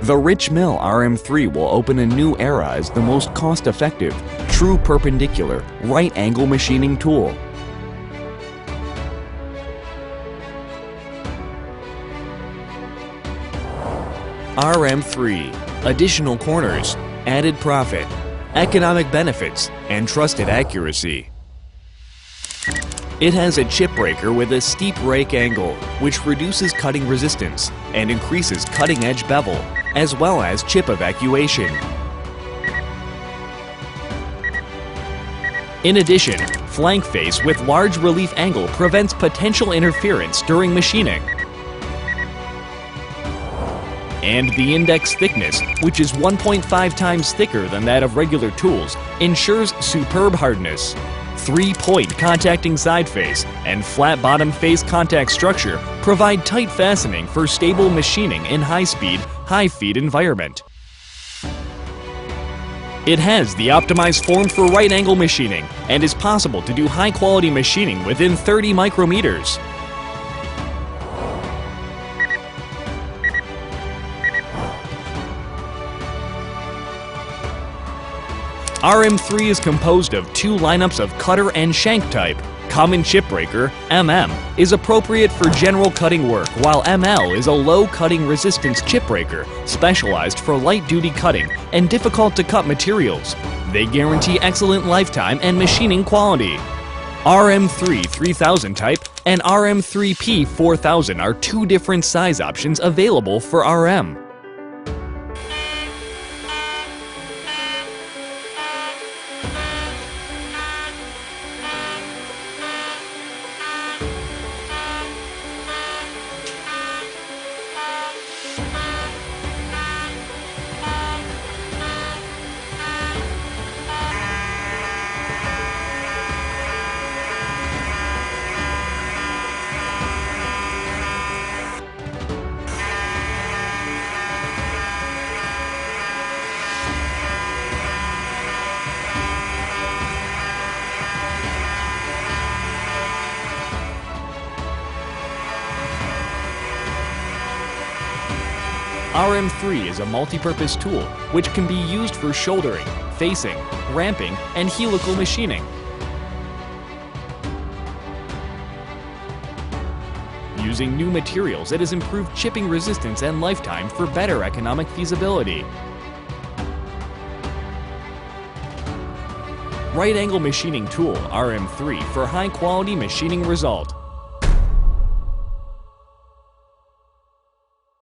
The rich Mill RM3 will open a new era as the most cost-effective, true perpendicular, right-angle machining tool. RM3. Additional corners, added profit, economic benefits, and trusted accuracy. It has a chip breaker with a steep rake angle, which reduces cutting resistance and increases cutting-edge bevel, as well as chip evacuation. In addition, flank face with large relief angle prevents potential interference during machining. And the index thickness, which is 1.5 times thicker than that of regular tools, ensures superb hardness. 3-point contacting side face and flat bottom face contact structure provide tight fastening for stable machining in high-speed, high-feed environment. It has the optimized form for right-angle machining and is possible to do high-quality machining within 30 micrometers. RM3 is composed of two lineups of cutter and shank type. Common chip breaker, MM, is appropriate for general cutting work, while ML is a low cutting resistance chip breaker, specialized for light-duty cutting and difficult-to-cut materials. They guarantee excellent lifetime and machining quality. RM3 3000 type and RM3P 4000 are two different size options available for RM. RM3 is a multi-purpose tool which can be used for shouldering, facing, ramping, and helical machining. Using new materials, it has improved chipping resistance and lifetime for better economic feasibility. Right-angle machining tool RM3 for high-quality machining result.